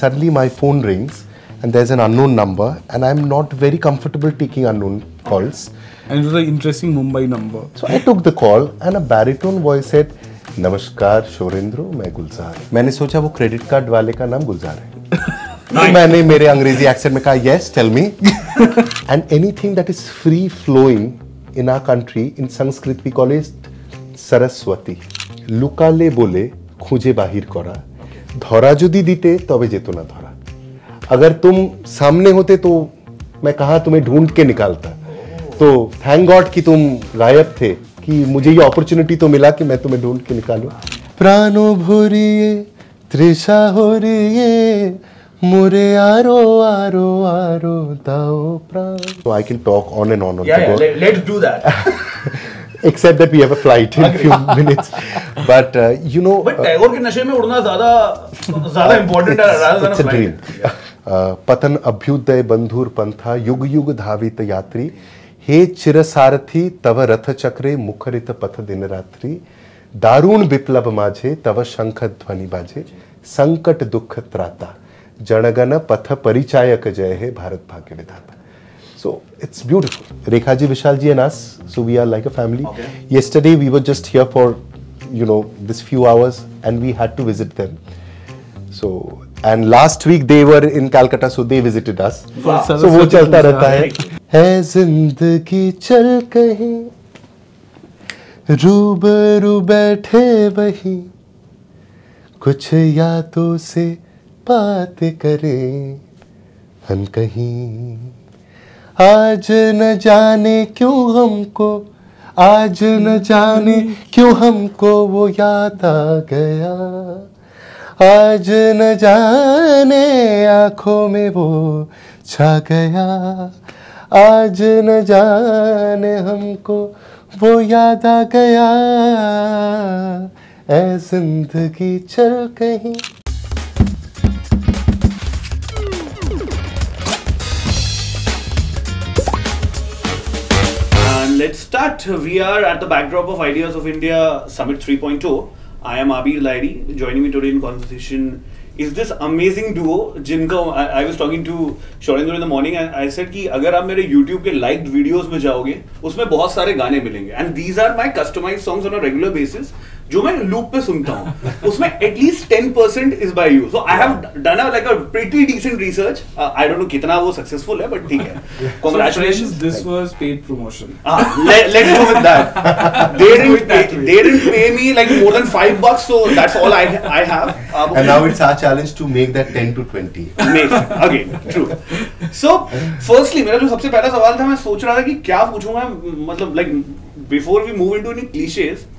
suddenly my phone rings and there's an unknown number and I'm not very comfortable taking unknown calls. And it was an interesting Mumbai number. So I took the call and a baritone voice said, नमस्कार शोरेंद्रो, मैं गुलजार. मैंने सोचा वो credit card वाले का नाम गुलजार है. तो मैंने मेरे अंग्रेजी एक्सेंट में कहा, yes, tell me. And anything that is free flowing in our country, in Sanskrit we call it Saraswati. लुकाले बोले खुঁজে বাহির করা, ধরা যদি দিতে তবে যেত না ধরা. अगर तुम सामने होते तो मैं कहाँ तुम्हें ढूंढ के निकालता. तो थैंक गॉड कि तुम गायब थे, कि मुझे ये अपॉर्चुनिटी तो मिला कि मैं तुम्हें ढूंढ के निकालूं. प्राणो भरिए तृषा होरिए मुरे आरो आरो आरो दाओ प्राण. So I can talk on and on. Yeah, let's do that. Except that we have a flight in a few minutes. But you know. But tagore के नशे में उड़ना ज़्यादा important है rather than a flight. It's a dream. पतन अभ्युदय बंधुर पंथा युग युग धावित यात्री हे चिरसारथी तव रथ चक्रे मुखरित पथ दिन रात्रि दारुण विप्लव माझे तव शंख ध्वनि बाजे संकट दुख त्राता जनगण पथ परिचायक जय हे भारत भाग्य विधाता. So it's beautiful. Rekha ji, Vishal ji and us, so we are like a family. Okay. Yesterday we were just here for, you know, this few hours and we had to visit them. So, and last week they were in Calcutta, so they visited us. Wow. So वो चलता रहता है जिंदगी चल कहीं रूबरू बैठे वही कुछ यादों से बात करें हम कहीं. आज न जाने क्यों हमको, आज न जाने क्यों हमको वो याद आ गया. आज न जाने आँखों में वो छा गया. आज न जाने हमको वो याद आ गया. ऐ जिंदगी चल कहीं. Let's start. We are at the backdrop of Ideas of India Summit 3.0. I am ABP Live. Joining me today in conversation is this amazing duo. जिनका I was talking to Sourendro in the morning and I said कि अगर आप मेरे YouTube के liked videos में जाओगे, उसमें बहुत सारे गाने मिलेंगे. And these are my customized songs on a regular basis. जो मैं loop पे सुनता हूँ, उसमें at least 10% is by you. So I have done a pretty decent research. I don't know कितना वो successful है, but ठीक है. Congratulations. So this was paid promotion. Let's go with that. They didn't pay me like more than $5, so that's all I have. And now it's our challenge to make that 10 to 20. Again, true. So firstly, मेरा जो सबसे पहला सवाल था, मैं सोच रहा था कि क्या पूछूंगा, मतलब like before we move into any cliches.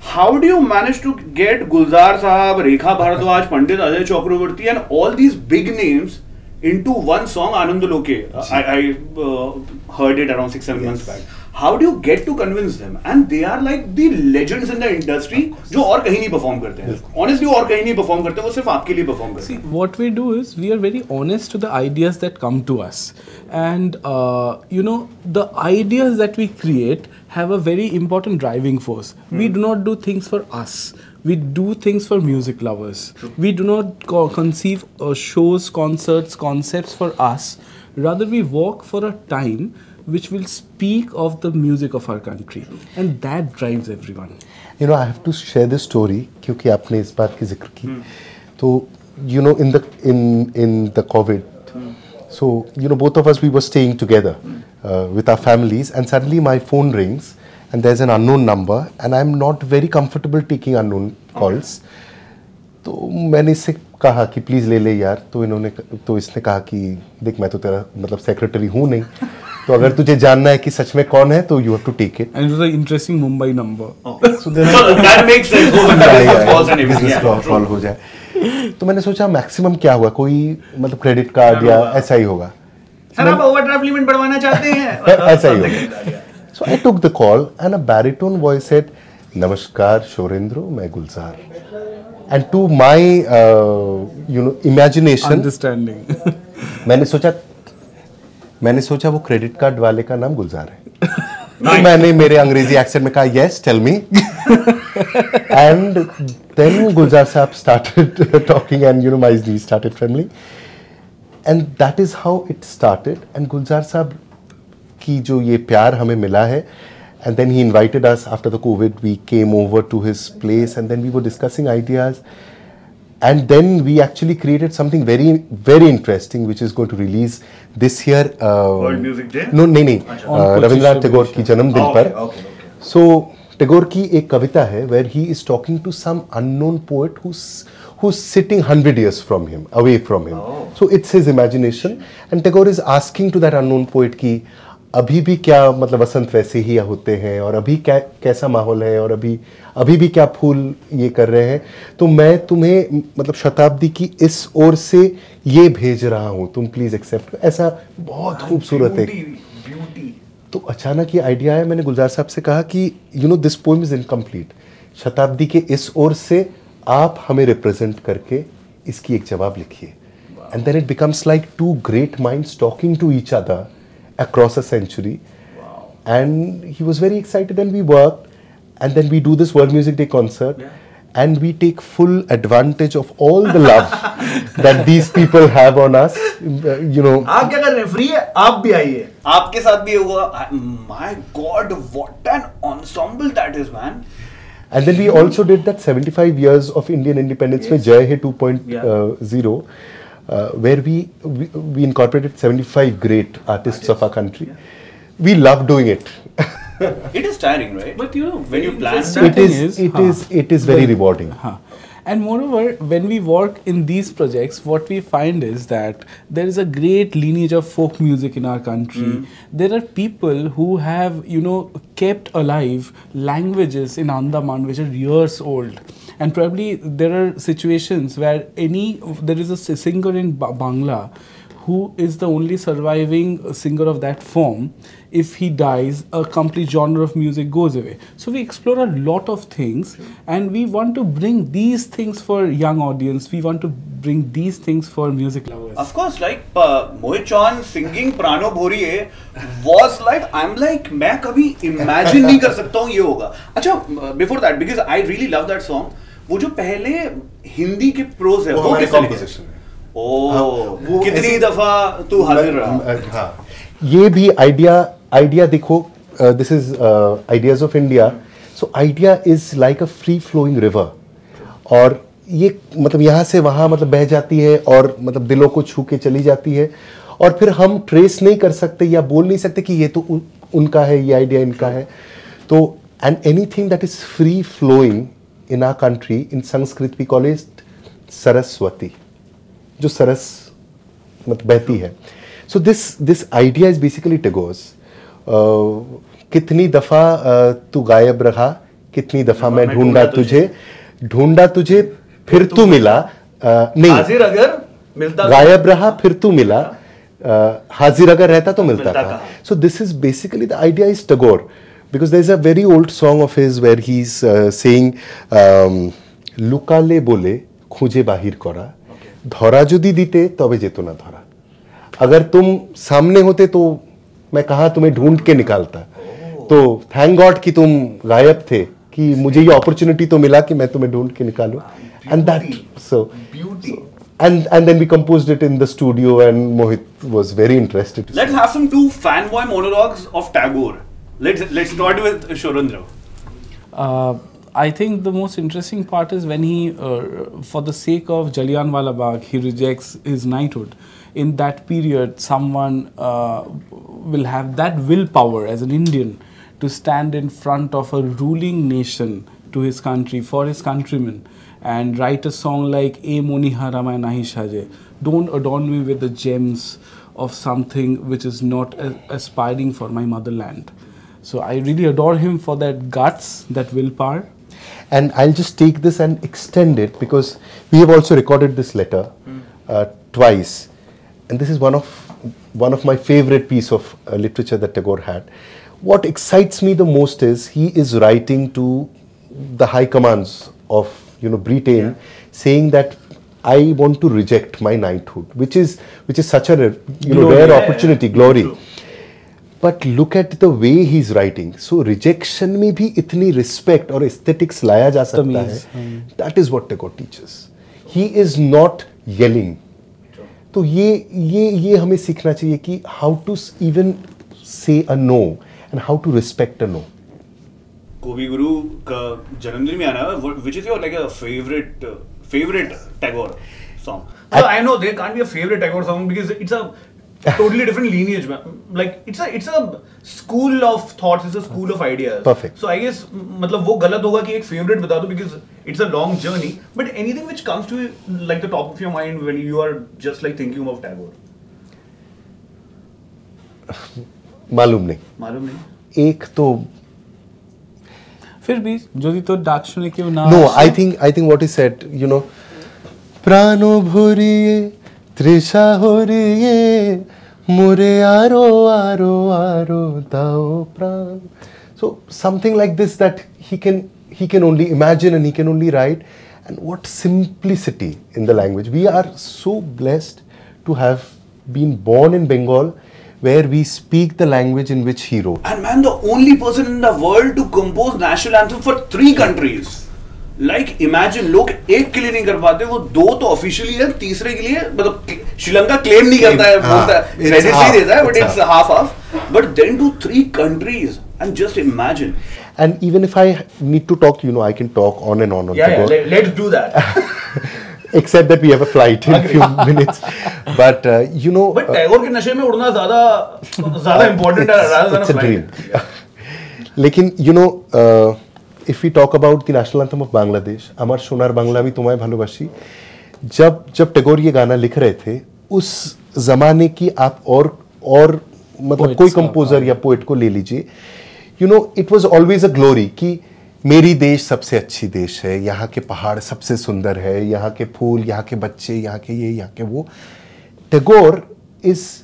How do you manage to get Gulzar Sahab, Rekha Bhardwaj, Pandit Ajay Chakravarti and all these big names into one song, Anand Loke? I heard it around 6-7 months back. How do you get to convince them? And they are like the legends in the industry जो और कहीं नहीं perform करते हैं. Honestly, और कहीं नहीं perform करते, वो सिर्फ आपके लिए perform करते हैं. See, what we do is we are very honest to the ideas that come to us, and you know, the ideas that we create have a very important driving force. We do not do things for us. We do things for music lovers. We do not conceive shows, concerts, concepts for us. Rather, we walk for a time which will speak of the music of our country, and that drives everyone. You know, I have to share this story क्योंकि आपने इस बात की जिक्र की. तो you know, in the COVID, so you know, both of us, we were staying together with our families, and suddenly my phone rings and there's an unknown number and I'm not very comfortable taking unknown calls. तो मैंने इससे कहा कि please ले ले यार. तो इसने कहा कि देख, मैं तो तेरा मतलब सेक्रेटरी हूँ नहीं, तो अगर तुझे जानना है कि सच में कौन है तो you have to take it. And it was an interesting Mumbai number. So that makes sense. Business call हो जाए. तो मैंने सोचा मैक्सिमम क्या होगा, कोई मतलब क्रेडिट कार्ड या ऐसा ही होगा. सर आप ओवरड्राफ्ट लिमिट बढ़वाना चाहते हैं, ऐसा ही होगा. So I took the call and a baritone voice said, नमस्कार शोरेंद्रो, मैं गुलजार. And to my you know, imagination, understanding, मैंने सोचा वो क्रेडिट कार्ड वाले का नाम गुलजार है. तो मैंने मेरे अंग्रेजी एक्सेंट में कहा, yes, tell me. And then Gulzar Saab started talking, and my knees started trembling. And that is how it started. And Gulzar Saab की जो ये प्यार हमें मिला है, and then he invited us after the COVID. We came over to his place, and then we were discussing ideas. And then we actually created something very, very interesting, which is going to release this year. World Music Day? No, नहीं. रविंद्रनाथ टैगोर की जन्मदिन पर. So Tagore की एक कविता है where he is talking to some unknown poet who's sitting 100 years from him, away from him. So it's his imagination, and Tagore is asking to that unknown poet कि अभी भी क्या मतलब वसंत वैसे ही होते हैं, और अभी क्या कैसा माहौल है, और अभी भी क्या फूल ये कर रहे हैं, तो मैं तुम्हें मतलब शताब्दी की इस ओर से ये भेज रहा हूँ, तुम प्लीज एक्सेप्ट. ऐसा बहुत खूबसूरत है. तो अचानक ये आइडिया आया. मैंने गुलजार साहब से कहा कि दिस पोएम इज इनकम्प्लीट. शताब्दी के इस ओर से आप हमें रिप्रेजेंट करके इसकी एक जवाब लिखिए. And then it becomes like two great minds talking to each other across a century. And he was very excited, and we worked, and then we do this World Music Day concert, and we take full advantage of all the love that these people have on us. आप क्या कर रहे हैं? Free है, आप भी आइए. आपके साथ भी होगा. My God, what an ensemble that is, man. And then we also did that 75 years of Indian independence with Jai Hai 2.0. Where we incorporated 75 great artists of our country. We love doing it. It is tiring, right? But when you plan, it is very rewarding. And moreover, when we work in these projects, what we find is that there is a great lineage of folk music in our country. There are people who have, kept alive languages in Andaman which are years old. And probably there are situations where there is a singer in Bangla who is the only surviving singer of that form. If he dies, a complete genre of music goes away. So we explore a lot of things, and we want to bring these things for young audience. We want to bring these things for music lovers. Of course, like Mohit Chauhan singing Prano Bhoriye was like, I'm like, मैं कभी imagine नहीं कर सकता हूँ ये होगा. अच्छा, before that, because I really love that song. वो जो पहले हिंदी के प्रोज है वो किस कंपोजिशन है? ओह, कितनी दफा तू हाजिर रहा. हाँ, ये भी आइडिया देखो. This is ideas of India. So idea is like a free flowing river, और ये मतलब यहाँ से वहाँ मतलब बह जाती है, और मतलब दिलों को छू के चली जाती है, और फिर हम ट्रेस नहीं कर सकते या बोल नहीं सकते कि ये तो उनका है, ये आइडिया इनका है. तो and anything that is free flowing in our country, in Sanskrit we call it Saraswati, जो सरस मतलब बहती है. So this idea is basically Tagore's. कितनी दफा तू गायब रहा, कितनी दफा मैं ढूंढा तुझे फिर तू मिला. नहीं, हाजिर अगर मिलता, गायब रहा फिर तू मिला, हाजिर अगर रहता तो मिलता था. So this is basically the idea is Tagore. Because there's a very old song of his where he's saying लुकाले बोले खुजे बाहिर करा, धरा जुदी दीते तबे जेतो ना धरा. अगर तुम सामने होते तो मैं कहाँ तुम्हें ढूंढ के निकालता. तो थैंक गॉड कि तुम गायब थे, कि मुझे ये अपॉर्चुनिटी तो मिला कि मैं तुम्हें ढूंढ के निकालूं. And that so beauty. And then we composed it in the studio, and Mohit was very interested. Let's have some two fanboy monologues of Tagore. Let's start with Sourendro. I think the most interesting part is when he, for the sake of Jallianwala Bagh, he rejects his knighthood. In that period, someone will have that willpower as an Indian to stand in front of a ruling nation to his country, for his countrymen, and write a song like "E Moni Haramai Nahi Shaje." Don't adorn me with the gems of something which is not aspiring for my motherland. So I really adore him for that guts, that willpower. And I'll just take this and extend it, because we have also recorded this letter twice, and this is one of my favorite piece of literature that Tagore had. What excites me the most is he is writing to the high commands of Britain, saying that I want to reject my knighthood, which is such a rare opportunity, glory. but look at the way he's writing. So rejection में भी इतनी respect और aesthetics लाया जा सकता है. That is what Tagore teaches. He is not yelling. तो ये हमें सीखना चाहिए कि how to even say a no and how to respect a no. कोबी गुरु का जन्मदिन में आना है. Which is your like a favorite Tagore song? So I know there can't be a favorite Tagore song because it's a totally different lineage, man. Like it's a school of thoughts, it's a school of ideas. Perfect. So I guess मतलब वो गलत होगा कि एक favorite बता दो because it's a long journey. But anything which comes to like the top of your mind when you are just like thinking of Tagore. मालूम नहीं. एक तो फिर भी যদি তোর ডাক শুনে কেউ না No, I think what he said, you know, প্রাণো ভরিয়ে তৃষা হরিয়ে মোরে আরো আরো আরো দাও প্রাণ. So something like this that he can only imagine and he can only write. And what simplicity in the language. We are so blessed to have been born in Bengal, where we speak the language in which he wrote. And man, the only person in the world to compose national anthem for 3 countries. Like imagine, लोग एक के लिए नहीं कर पाते, वो 2 तो officially है, तीसरे के लिए मतलब श्रीलंका क्लेम नहीं करता है, बोलता है क्रेडिट नहीं देता है, but it's half. But then to 3 countries, and just imagine. And even if I need to talk, you know, I can talk on and on. Yeah, let's do that. Except that we have a flight in a few minutes. But you know. But Tagore के नशे में उड़ना ज़्यादा important है rather than a flight. Dream. लेकिन you know, if we talk about the national anthem of Bangladesh, अमर सोनार बांग्ला भी तुम्हें भालोबासी, जब टैगोर ये गाना लिख रहे थे, उस जमाने की आप और मतलब कोई कंपोजर या पोएट को ले लीजिए, you know, it was always a glory कि मेरी देश सबसे अच्छी देश है, यहाँ के पहाड़ सबसे सुंदर है, यहाँ के फूल, यहाँ के बच्चे, यहाँ के ये, यहाँ के वो. Tagore is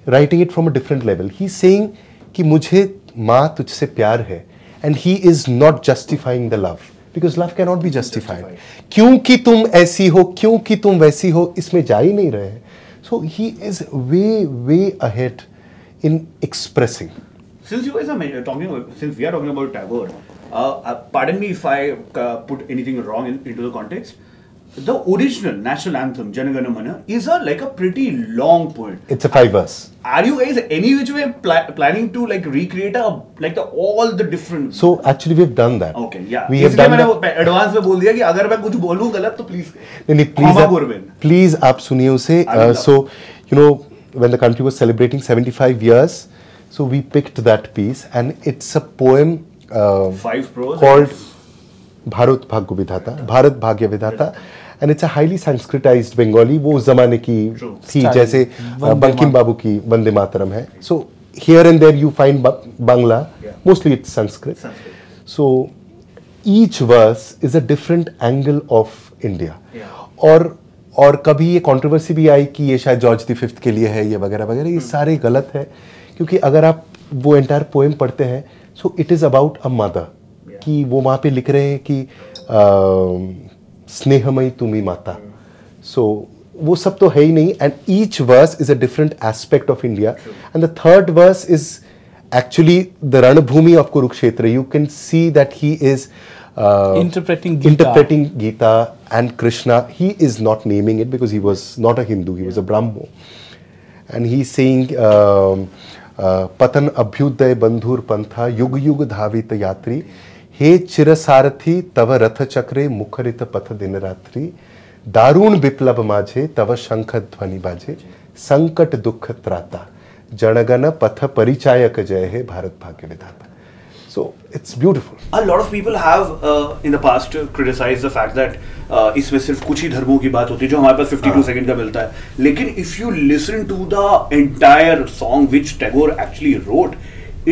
writing it from a different level. He's saying कि मुझे माँ तुझसे प्यार है, and he is not justifying the love because love cannot be justified. क्योंकि तुम ऐसी हो, क्योंकि तुम वैसी हो, इसमें जा ही नहीं रहे हैं. So he is way ahead in expressing. Since you guys are since we are talking about Tagore, pardon me if I put anything wrong into the context. The original national anthem, Jana Gana Mana, is like a pretty long poem. It's a 5 verse. Are you guys any which way planning to like recreate all the different? So actually we've done that. Okay, yeah. We have done that. Advance में बोल दिया कि अगर मैं कुछ बोलूँ गलत तो please. नहीं please आप सुनिए उसे. So you know when the country was celebrating 75 years, so we picked that piece and it's a poem 5 prose called Bharat भाग्य विधाता. And it's a highly Sanskritized Bengali, वो उस जमाने की थी, जैसे बंकिम बाबू की वंदे मातरम है. So here and there you find Bangla, mostly it's Sanskrit. So each verse is a different angle of India. और कभी ये कंट्रोवर्सी भी आई कि ये शायद जॉर्ज द 5th के लिए है, ये वगैरह वगैरह. ये सारे गलत है, क्योंकि अगर आप वो एंटायर पोएम पढ़ते हैं, so it is about a mother, कि वो वहाँ पे लिख रहे हैं कि स्नेहमयी तुम्ही माता. सो वो सब तो है ही नहीं. And each verse is a different aspect of India. And the third verse is actually the ranbhoomi of Kurukshetra. You can see that he is interpreting Gita and Krishna. He is not naming it because he was not a Hindu, he was a Brahmo. And he's saying पतन अभ्युदय बंधुर पंथा युग युग धावित यात्री हे चिरसारथी तव रथ चक्रे मुखरित पथ दिन रात्रि दारुण विप्लव माझे तव शंख ध्वनि बाजे संकट दुख त्राता जनगण पथ परिचायक जय हे भारत भाग्य विधाता. So it's beautiful. A lot of people have in the past criticized the fact that इसमें सिर्फ कुछ ही धर्मों की बात होती है जो हमारे पास 52 सेकंड का मिलता है. लेकिन if you listen to the entire song which Tagore actually wrote,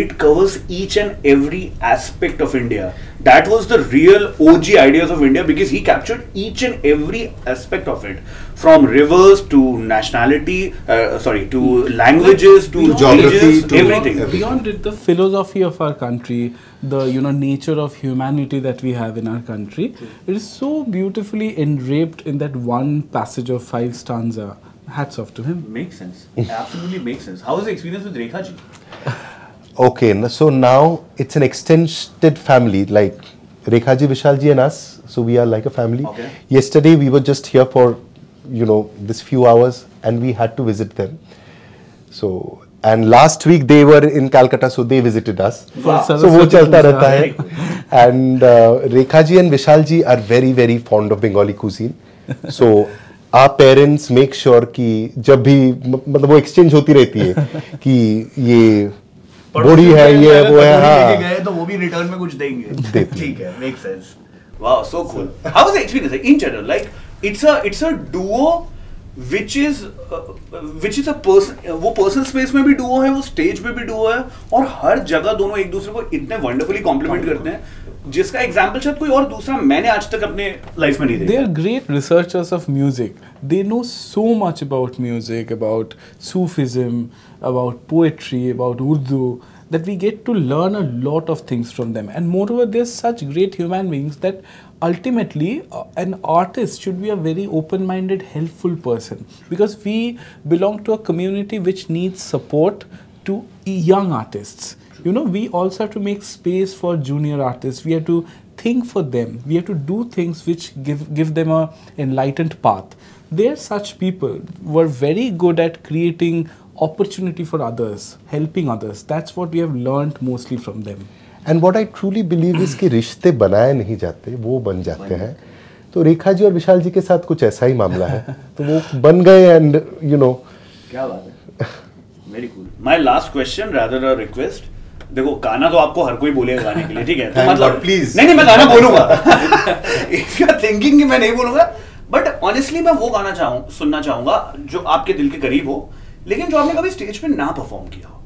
it covers each and every aspect of India. That was the real OG ideas of India because he captured each and every aspect of it, from rivers to nationality, to languages to geography to everything. Beyond it, the philosophy of our country, the nature of humanity that we have in our country, it is so beautifully enraped in that one passage of 5 stanza. Hats off to him. Makes sense. Absolutely makes sense. How was the experience with Rekha ji? Okay, so now it's an extended family, like Rekha ji, Vishal ji and us. So we are like a family. Okay. Yesterday we were just here for, this few hours, and we had to visit them. So, and last week they were in Calcutta, so they visited us. Wow. So वो चलता रहता है. And Rekha ji and Vishal ji are very, very fond of Bengali cuisine. So our parents make sure कि जब भी मतलब वो exchange होती रहती है कि ये बोरी है, ये वो है, हाँ. गए तो वो भी रिटर्न में कुछ देंगे. ठीक है, makes sense. Wow, so cool. How was the experience like, in general? Like it's a duo which is a person, वो personal space में भी duo है, वो stage पे भी duo है, और हर जगह दोनों एक दूसरे को इतने wonderfully compliment करते हैं, जिसका एग्जाम्पल शायद कोई और दूसरा मैंने आज तक अपने लाइफ में नहीं देखा. They are great researchers of music. They know so much about music, about Sufism, about poetry, about Urdu, that we get to learn a lot of things from them. And moreover, they're such great human beings that ultimately an artist should be a very open-minded, helpful person, because we belong to a community which needs support to young artists. We also have to make space for junior artists. We have to think for them. We have to do things which give them a enlightened path. They're such people who are very good at creating opportunity for others, helping others. That's what we have learned mostly from them. And what I truly believe is कि रिश्ते बनाए नहीं जाते, वो बन जाते हैं. तो रेखा जी और विशाल जी के साथ कुछ ऐसा ही मामला है. तो वो बन गए and क्या बात है. Very cool. My last question, rather a request. देखो गाना तो आपको हर कोई बोलेगा गाने के लिए, ठीक है? तो मतलब प्लीज नहीं मैं गाना बोलूंगा. If you are thinking कि मैं नहीं बोलूंगा, but honestly मैं वो गाना सुनना चाहूंगा जो आपके दिल के करीब हो, लेकिन जो आपने कभी स्टेज पे ना परफॉर्म किया हो,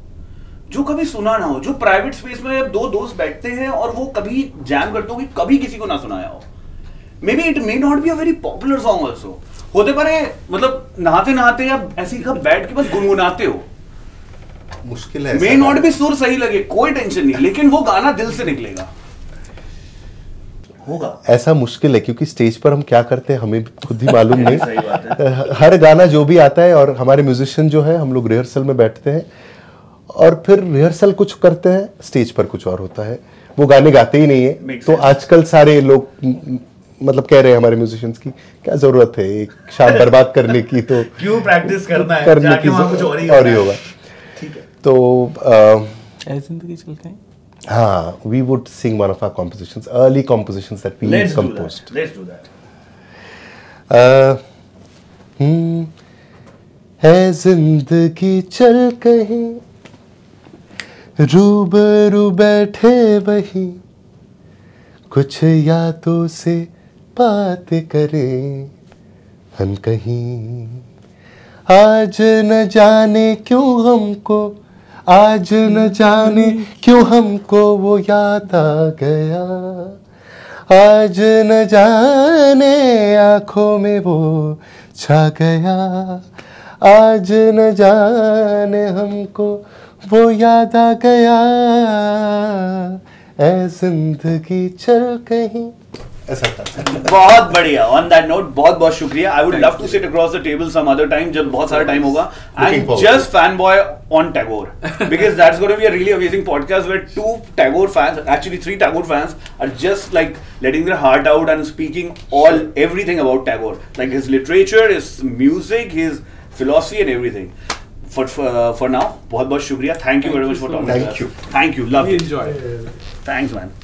जो कभी सुना ना हो, जो प्राइवेट स्पेस में दो दोस्त बैठते हैं और वो कभी जैम करते हो कि कभी किसी को ना सुनाया हो. May be it may not be a very popular song also. होते पर मतलब नहाते नहाते या ऐसे ही बैठ के बस गुनगुनाते हो. मुश्किल है. मे नॉट भी सुर सही लगे, कोई टेंशन नहीं, लेकिन वो गाना दिल से निकलेगा. होगा ऐसा मुश्किल है क्योंकि स्टेज पर हम क्या करते हैं हमें खुद ही मालूम नहीं. सही बात है. हर गाना जो भी आता है, और हमारे म्यूजिशियन जो है, हम लोग रिहर्सल में बैठते हैं और फिर रिहर्सल कुछ करते हैं, स्टेज पर कुछ और होता है. वो गाने गाते ही नहीं है. तो आजकल सारे लोग मतलब कह रहे हैं हमारे म्यूजिशियंस की क्या जरूरत है एक शाम बर्बाद करने की, तो क्यों प्रैक्टिस करना है, करने जाके की वहाँ कुछ और ही होगा. ठीक है. तो जिंदगी चल के हाँ, we would sing one of our compositions, early compositions that we composed. Let's do that. है जिंदगी चल कहीं रूबरू बैठे वही, कुछ यादों से बात करें हम कहीं. आज न जाने क्यों हमको, आज न जाने क्यों हमको वो याद आ गया. आज न जाने आँखों में वो छा गया. आज न जाने हमको वो याद आ गया. ऐ जिंदगी चल कहीं. ऐसा था. बहुत बढ़िया. On that note, बहुत बहुत शुक्रिया. I would love to sit across the table some other time जब बहुत सारा टाइम होगा and just fanboy on Tagore because that's going to be a really amazing podcast where 2 Tagore fans, actually 3 Tagore fans, are just like letting their heart out and speaking everything about Tagore, like his literature, his music, his philosophy and everything. For now, बहुत बहुत शुक्रिया. Thank you very much for talking to us. Thank you. Thank you. Love We it. enjoy it. Thanks man.